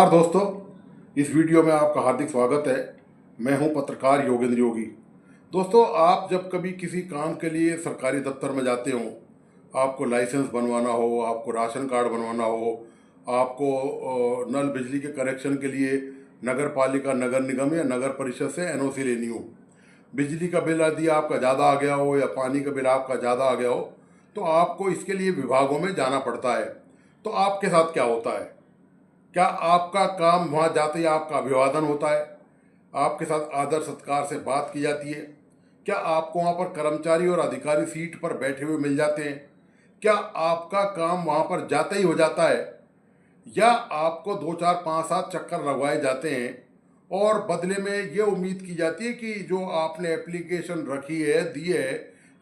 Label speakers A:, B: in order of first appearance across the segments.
A: नमस्कार दोस्तों, इस वीडियो में आपका हार्दिक स्वागत है। मैं हूं पत्रकार योगेंद्र योगी। दोस्तों, आप जब कभी किसी काम के लिए सरकारी दफ्तर में जाते हो, आपको लाइसेंस बनवाना हो, आपको राशन कार्ड बनवाना हो, आपको नल बिजली के कनेक्शन के लिए नगर पालिका, नगर निगम या नगर परिषद से एनओसी लेनी हो, बिजली का बिल यदि आपका ज़्यादा आ गया हो या पानी का बिल आपका ज़्यादा आ गया हो, तो आपको इसके लिए विभागों में जाना पड़ता है। तो आपके साथ क्या होता है? क्या आपका काम वहाँ जाते ही आपका अभिवादन होता है? आपके साथ आदर सत्कार से बात की जाती है? क्या आपको वहाँ पर कर्मचारी और अधिकारी सीट पर बैठे हुए मिल जाते हैं? क्या आपका काम वहाँ पर जाते ही हो जाता है, या आपको 2 4 5 7 चक्कर लगवाए जाते हैं और बदले में ये उम्मीद की जाती है कि जो आपने एप्लीकेशन रखी है, दी है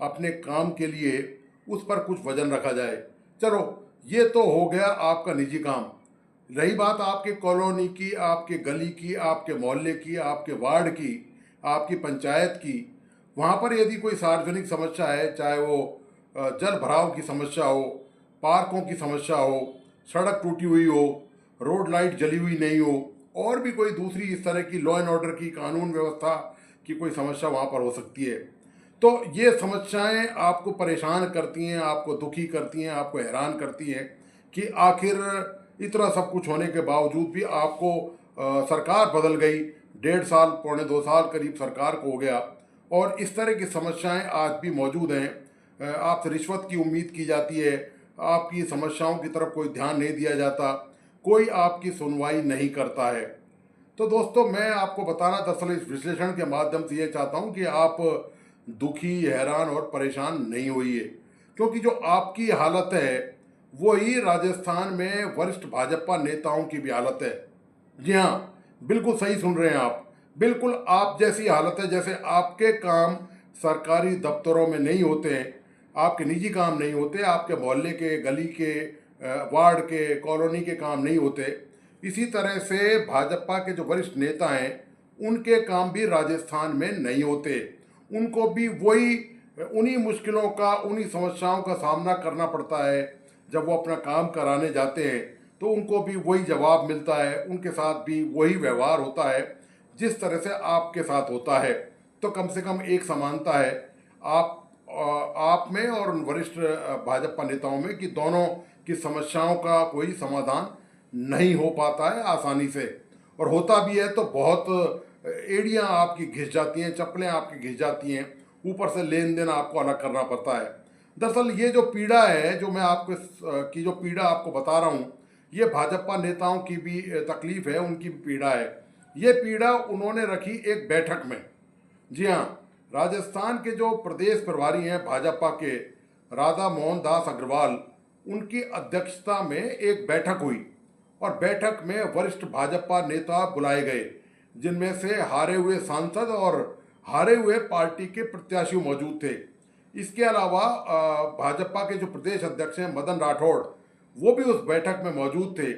A: अपने काम के लिए, उस पर कुछ वजन रखा जाए? चलो, ये तो हो गया आपका निजी काम। रही बात आपके कॉलोनी की, आपके गली की, आपके मोहल्ले की, आपके वार्ड की, आपकी पंचायत की, वहाँ पर यदि कोई सार्वजनिक समस्या है, चाहे वो जल भराव की समस्या हो, पार्कों की समस्या हो, सड़क टूटी हुई हो, रोड लाइट जली हुई नहीं हो, और भी कोई दूसरी इस तरह की लॉ एंड ऑर्डर की, कानून व्यवस्था की कोई समस्या वहाँ पर हो सकती है, तो ये समस्याएं आपको परेशान करती हैं, आपको दुखी करती हैं, आपको हैरान करती हैं कि आखिर इतना सब कुछ होने के बावजूद भी आपको सरकार बदल गई, 1.5 साल, पौने 2 साल करीब सरकार को हो गया, और इस तरह की समस्याएं आज भी मौजूद हैं। आपसे रिश्वत की उम्मीद की जाती है, आपकी समस्याओं की तरफ कोई ध्यान नहीं दिया जाता, कोई आपकी सुनवाई नहीं करता है। तो दोस्तों, मैं आपको बताना दरअसल इस विश्लेषण के माध्यम से ये चाहता हूँ कि आप दुखी, हैरान और परेशान नहीं होइए, क्योंकि जो आपकी हालत है वही राजस्थान में वरिष्ठ भाजपा नेताओं की भी हालत है। जी हाँ, बिल्कुल सही सुन रहे हैं आप। बिल्कुल आप जैसी हालत है, जैसे आपके काम सरकारी दफ्तरों में नहीं होते हैं, आपके निजी काम नहीं होते, आपके मोहल्ले के, गली के, वार्ड के, कॉलोनी के काम नहीं होते, इसी तरह से भाजपा के जो वरिष्ठ नेता हैं उनके काम भी राजस्थान में नहीं होते। उनको भी वही, उन्हीं मुश्किलों का, उन्हीं समस्याओं का सामना करना पड़ता है। जब वो अपना काम कराने जाते हैं तो उनको भी वही जवाब मिलता है, उनके साथ भी वही व्यवहार होता है जिस तरह से आपके साथ होता है। तो कम से कम एक समानता है आप आप में और उन वरिष्ठ भाजपा नेताओं में, कि दोनों की समस्याओं का कोई समाधान नहीं हो पाता है आसानी से, और होता भी है तो बहुत एड़ियाँ आपकी घिस जाती हैं, चप्पलें आपकी घिस जाती हैं, ऊपर से लेन देन आपको अलग करना पड़ता है। दरअसल ये जो पीड़ा है, जो मैं आपको की जो पीड़ा आपको बता रहा हूँ, ये भाजपा नेताओं की भी तकलीफ है, उनकी भी पीड़ा है। ये पीड़ा उन्होंने रखी एक बैठक में। जी हाँ, राजस्थान के जो प्रदेश प्रभारी हैं भाजपा के, राधा मोहन दास अग्रवाल, उनकी अध्यक्षता में एक बैठक हुई, और बैठक में वरिष्ठ भाजपा नेता बुलाए गए, जिनमें से हारे हुए सांसद और हारे हुए पार्टी के प्रत्याशी मौजूद थे। इसके अलावा भाजपा के जो प्रदेश अध्यक्ष हैं मदन राठौड़, वो भी उस बैठक में मौजूद थे।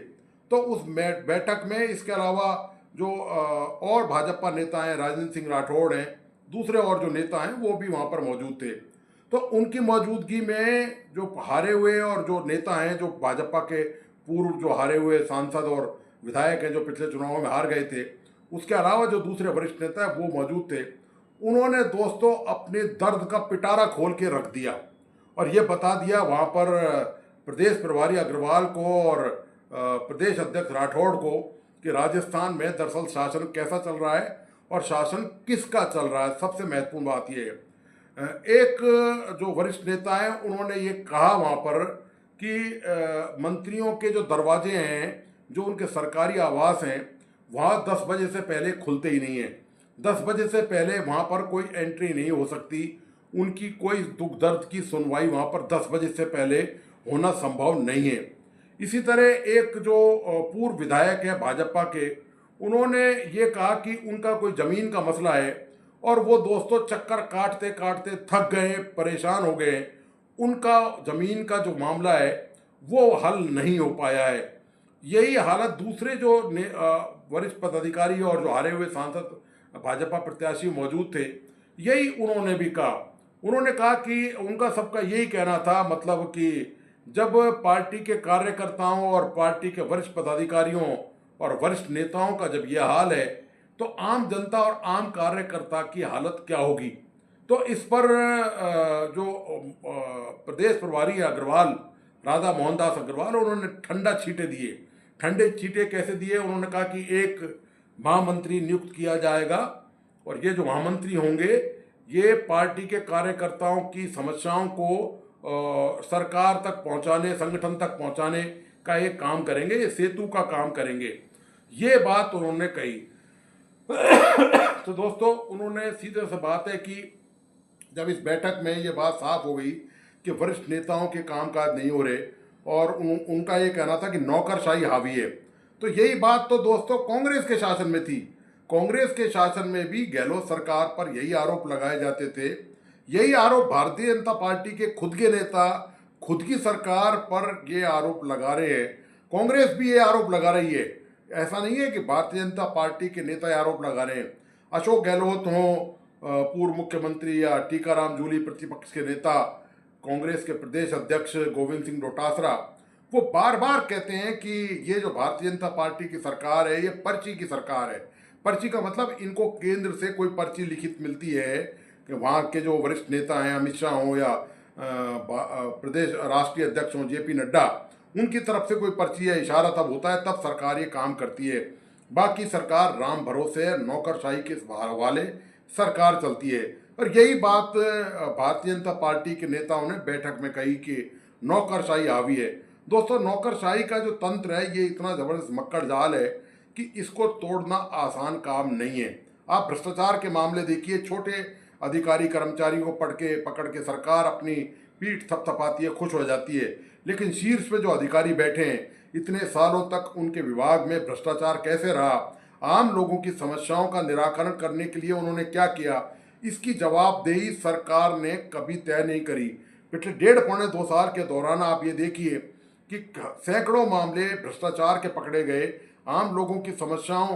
A: तो उस बैठक में इसके अलावा जो और भाजपा नेता हैं, राजेंद्र सिंह राठौड़ हैं, दूसरे और जो नेता हैं वो भी वहाँ पर मौजूद थे। तो उनकी मौजूदगी में जो हारे हुए और जो नेता हैं, जो भाजपा के पूर्व जो हारे हुए सांसद और विधायक हैं, जो पिछले चुनावों में हार गए थे, उसके अलावा जो दूसरे वरिष्ठ नेता हैं वो मौजूद थे। उन्होंने दोस्तों अपने दर्द का पिटारा खोल के रख दिया, और ये बता दिया वहाँ पर प्रदेश प्रभारी अग्रवाल को और प्रदेश अध्यक्ष राठौड़ को कि राजस्थान में दरअसल शासन कैसा चल रहा है और शासन किसका चल रहा है। सबसे महत्वपूर्ण बात ये है, एक जो वरिष्ठ नेता है उन्होंने ये कहा वहाँ पर कि मंत्रियों के जो दरवाजे हैं, जो उनके सरकारी आवास हैं, वहाँ 10 बजे से पहले खुलते ही नहीं हैं। 10 बजे से पहले वहाँ पर कोई एंट्री नहीं हो सकती, उनकी कोई दुख दर्द की सुनवाई वहाँ पर 10 बजे से पहले होना संभव नहीं है। इसी तरह एक जो पूर्व विधायक है भाजपा के, उन्होंने ये कहा कि उनका कोई ज़मीन का मसला है, और वो दोस्तों चक्कर काटते काटते थक गए, परेशान हो गए, उनका ज़मीन का जो मामला है वो हल नहीं हो पाया है। यही हालत दूसरे जो वरिष्ठ पदाधिकारी और जो हारे हुए सांसद भाजपा प्रत्याशी मौजूद थे, यही उन्होंने भी कहा। उन्होंने कहा कि उनका सबका यही कहना था, मतलब कि जब पार्टी के कार्यकर्ताओं और पार्टी के वरिष्ठ पदाधिकारियों और वरिष्ठ नेताओं का जब यह हाल है तो आम जनता और आम कार्यकर्ता की हालत क्या होगी। तो इस पर जो प्रदेश प्रभारी अग्रवाल, राधा मोहनदास अग्रवाल, उन्होंने ठंडा छींटे दिए। ठंडे छींटे कैसे दिए? उन्होंने कहा कि एक महामंत्री नियुक्त किया जाएगा और ये जो महामंत्री होंगे ये पार्टी के कार्यकर्ताओं की समस्याओं को सरकार तक पहुंचाने, संगठन तक पहुंचाने का एक काम करेंगे, ये सेतु का काम करेंगे। ये बात उन्होंने कही। तो दोस्तों, उन्होंने सीधे से बात है कि जब इस बैठक में ये बात साफ हो गई कि वरिष्ठ नेताओं के कामकाज नहीं हो रहे और उनका ये कहना था कि नौकरशाही हावी है, तो यही बात तो दोस्तों कांग्रेस के शासन में थी। कांग्रेस के शासन में भी गहलोत सरकार पर यही आरोप लगाए जाते थे। यही आरोप भारतीय जनता पार्टी के खुद के नेता खुद की सरकार पर ये आरोप लगा रहे हैं। कांग्रेस भी ये आरोप लगा रही है। ऐसा नहीं है कि भारतीय जनता पार्टी के नेता ये आरोप लगा रहे हैं। अशोक गहलोत हों, पूर्व मुख्यमंत्री, या टीकाराम जूली प्रतिपक्ष के नेता, कांग्रेस के प्रदेश अध्यक्ष गोविंद सिंह डोटासरा, वो बार बार कहते हैं कि ये जो भारतीय जनता पार्टी की सरकार है ये पर्ची की सरकार है। पर्ची का मतलब इनको केंद्र से कोई पर्ची लिखित मिलती है कि वहाँ के जो वरिष्ठ नेता हैं, अमित शाह हों या प्रदेश राष्ट्रीय अध्यक्ष हों जेपी नड्डा, उनकी तरफ से कोई पर्ची या इशारा तब होता है, तब सरकार ये काम करती है। बाकी सरकार राम भरोसे नौकरशाही के हवाले सरकार चलती है। और यही बात भारतीय जनता पार्टी के नेताओं ने बैठक में कही कि नौकरशाही हावी है। दोस्तों, नौकरशाही का जो तंत्र है ये इतना ज़बरदस्त मक्कड़ जाल है कि इसको तोड़ना आसान काम नहीं है। आप भ्रष्टाचार के मामले देखिए, छोटे अधिकारी कर्मचारी को पकड़ के सरकार अपनी पीठ थपथपाती है, खुश हो जाती है, लेकिन शीर्ष पे जो अधिकारी बैठे हैं, इतने सालों तक उनके विभाग में भ्रष्टाचार कैसे रहा, आम लोगों की समस्याओं का निराकरण करने के लिए उन्होंने क्या किया, इसकी जवाबदेही सरकार ने कभी तय नहीं करी। पिछले 1.5-2 साल के दौरान आप ये देखिए कि सैकड़ों मामले भ्रष्टाचार के पकड़े गए। आम लोगों की समस्याओं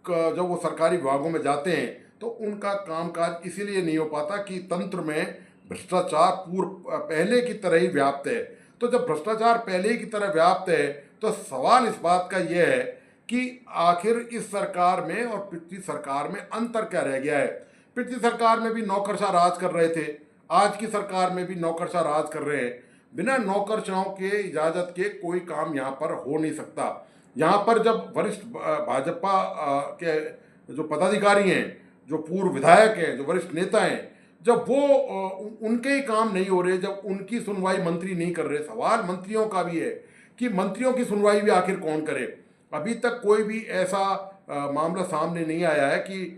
A: का जब वो सरकारी विभागों में जाते हैं तो उनका कामकाज इसीलिए नहीं हो पाता कि तंत्र में भ्रष्टाचार पहले की तरह ही व्याप्त है। तो जब भ्रष्टाचार पहले की तरह व्याप्त है तो सवाल इस बात का यह है कि आखिर इस सरकार में और पिछली सरकार में अंतर क्या रह गया है। पिछली सरकार में भी नौकरशाह राज कर रहे थे, आज की सरकार में भी नौकरशाह राज कर रहे हैं। बिना नौकरशाहों के इजाज़त के कोई काम यहाँ पर हो नहीं सकता। यहाँ पर जब वरिष्ठ भाजपा के जो पदाधिकारी हैं, जो पूर्व विधायक हैं, जो वरिष्ठ नेता हैं, जब वो उनके ही काम नहीं हो रहे, जब उनकी सुनवाई मंत्री नहीं कर रहे, सवाल मंत्रियों का भी है कि मंत्रियों की सुनवाई भी आखिर कौन करे। अभी तक कोई भी ऐसा मामला सामने नहीं आया है कि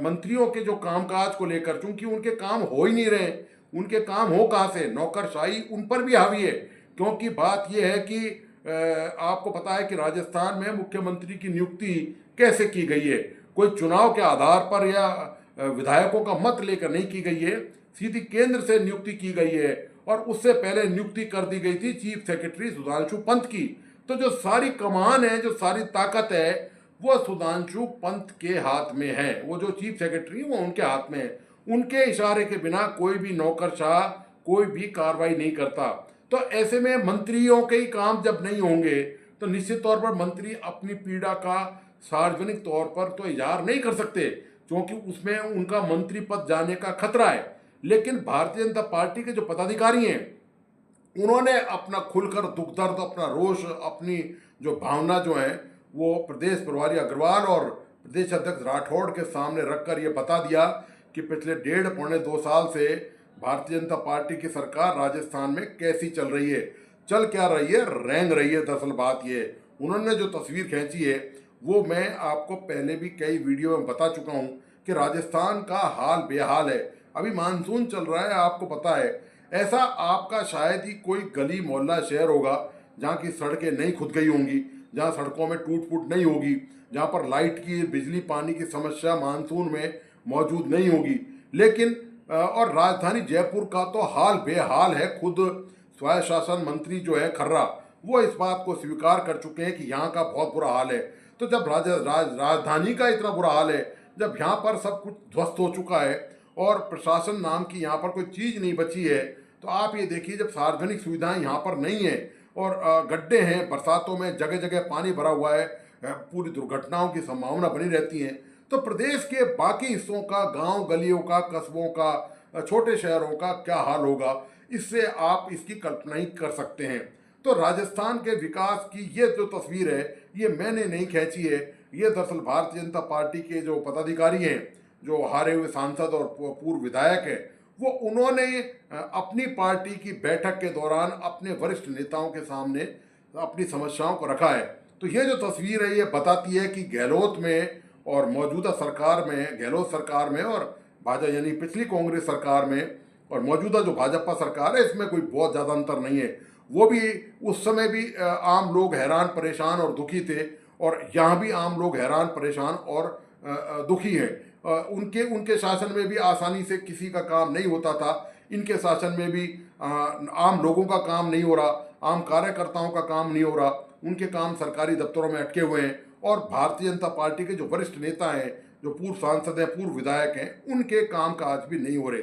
A: मंत्रियों के जो कामकाज को लेकर, चूंकि उनके काम हो ही नहीं रहे, उनके काम हो कहाँ से, नौकरशाही उन पर भी हावी है। क्योंकि बात यह है कि आपको पता है कि राजस्थान में मुख्यमंत्री की नियुक्ति कैसे की गई है, कोई चुनाव के आधार पर या विधायकों का मत लेकर नहीं की गई है, सीधी केंद्र से नियुक्ति की गई है। और उससे पहले नियुक्ति कर दी गई थी चीफ सेक्रेटरी सुधांशु पंत की। तो जो सारी कमान है, जो सारी ताकत है, वो सुधांशु पंत के हाथ में है। वो जो चीफ सेक्रेटरी है वो उनके हाथ में है। उनके इशारे के बिना कोई भी नौकरशाह कोई भी कार्रवाई नहीं करता। तो ऐसे में मंत्रियों के ही काम जब नहीं होंगे तो निश्चित तौर पर मंत्री अपनी पीड़ा का सार्वजनिक तौर पर तो इजहार नहीं कर सकते, क्योंकि उसमें उनका मंत्री पद जाने का खतरा है। लेकिन भारतीय जनता पार्टी के जो पदाधिकारी हैं, उन्होंने अपना खुलकर दुख दर्द, अपना रोष, अपनी जो भावना जो है वो प्रदेश प्रभारी अग्रवाल और प्रदेश अध्यक्ष राठौड़ के सामने रखकर ये बता दिया कि पिछले 1.5-2 साल से भारतीय जनता पार्टी की सरकार राजस्थान में कैसी चल रही है, चल क्या रही है, रेंग रही है। दरअसल बात ये है, उन्होंने जो तस्वीर खींची है वो मैं आपको पहले भी कई वीडियो में बता चुका हूँ कि राजस्थान का हाल बेहाल है। अभी मानसून चल रहा है, आपको पता है। ऐसा आपका शायद ही कोई गली मोहल्ला शहर होगा जहाँ की सड़कें नहीं खुद गई होंगी, जहाँ सड़कों में टूट फूट नहीं होगी, जहाँ पर लाइट की, बिजली, पानी की समस्या मानसून में मौजूद नहीं होगी। लेकिन और राजधानी जयपुर का तो हाल बेहाल है। खुद स्वायत्त शासन मंत्री जो है खर्रा, वो इस बात को स्वीकार कर चुके हैं कि यहाँ का बहुत बुरा हाल है। तो जब राजधानी का इतना बुरा हाल है, जब यहाँ पर सब कुछ ध्वस्त हो चुका है और प्रशासन नाम की यहाँ पर कोई चीज़ नहीं बची है, तो आप ये देखिए जब सार्वजनिक सुविधाएं यहाँ पर नहीं है और गड्ढे हैं, बरसातों में जगह जगह पानी भरा हुआ है, पूरी दुर्घटनाओं की संभावना बनी रहती है, तो प्रदेश के बाकी हिस्सों का, गांव गलियों का, कस्बों का, छोटे शहरों का क्या हाल होगा, इससे आप इसकी कल्पना ही कर सकते हैं। तो राजस्थान के विकास की ये जो तस्वीर है, ये मैंने नहीं खींची है, ये दरअसल भारतीय जनता पार्टी के जो पदाधिकारी हैं, जो हारे हुए सांसद और पूर्व विधायक हैं, वो उन्होंने अपनी पार्टी की बैठक के दौरान अपने वरिष्ठ नेताओं के सामने अपनी समस्याओं को रखा है। तो ये जो तस्वीर है, ये बताती है कि गहलोत में और मौजूदा सरकार में, गहलोत सरकार में और भाजपा यानी पिछली कांग्रेस सरकार में और मौजूदा जो भाजपा सरकार है, इसमें कोई बहुत ज़्यादा अंतर नहीं है। वो भी उस समय भी आम लोग हैरान परेशान और दुखी थे, और यहाँ भी आम लोग हैरान परेशान और दुखी हैं। उनके उनके शासन में भी आसानी से किसी का काम नहीं होता था, इनके शासन में भी आम लोगों का काम नहीं हो रहा, आम कार्यकर्ताओं का काम नहीं हो रहा, उनके काम सरकारी दफ्तरों में अटके हुए हैं। और भारतीय जनता पार्टी के जो वरिष्ठ नेता हैं, जो पूर्व सांसद हैं, पूर्व विधायक हैं, उनके काम काज भी नहीं हो रहे।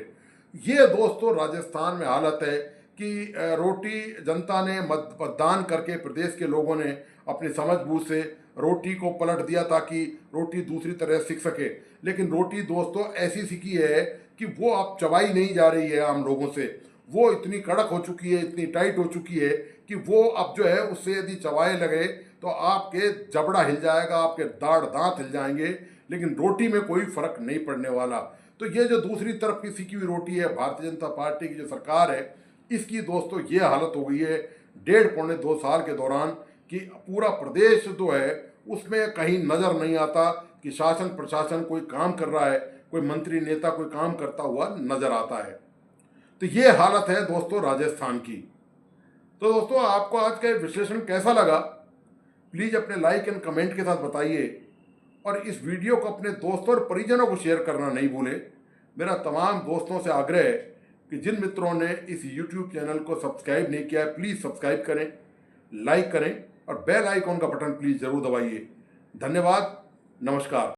A: ये दोस्तों राजस्थान में हालत है कि रोटी जनता ने मतदान करके, प्रदेश के लोगों ने अपनी समझबूझ से रोटी को पलट दिया ताकि रोटी दूसरी तरह सीख सके। लेकिन रोटी दोस्तों ऐसी सीखी है कि वो अब चबाई नहीं जा रही है आम लोगों से। वो इतनी कड़क हो चुकी है, इतनी टाइट हो चुकी है कि वो अब जो है, उससे यदि चबाए लगे तो आपके जबड़ा हिल जाएगा, आपके दाढ़ दांत हिल जाएंगे, लेकिन रोटी में कोई फर्क नहीं पड़ने वाला। तो ये जो दूसरी तरफ की सीखी हुई रोटी है, भारतीय जनता पार्टी की जो सरकार है, इसकी दोस्तों ये हालत हो गई है 1.5-2 साल के दौरान कि पूरा प्रदेश जो है उसमें कहीं नज़र नहीं आता कि शासन प्रशासन कोई काम कर रहा है, कोई मंत्री नेता कोई काम करता हुआ नजर आता है। तो ये हालत है दोस्तों राजस्थान की। तो दोस्तों, आपको आज का विश्लेषण कैसा लगा, प्लीज़ अपने लाइक एंड कमेंट के साथ बताइए, और इस वीडियो को अपने दोस्तों और परिजनों को शेयर करना नहीं भूलें। मेरा तमाम दोस्तों से आग्रह है कि जिन मित्रों ने इस YouTube चैनल को सब्सक्राइब नहीं किया है, प्लीज़ सब्सक्राइब करें, लाइक करें और बेल आइकॉन का बटन प्लीज़ ज़रूर दबाइए। धन्यवाद, नमस्कार।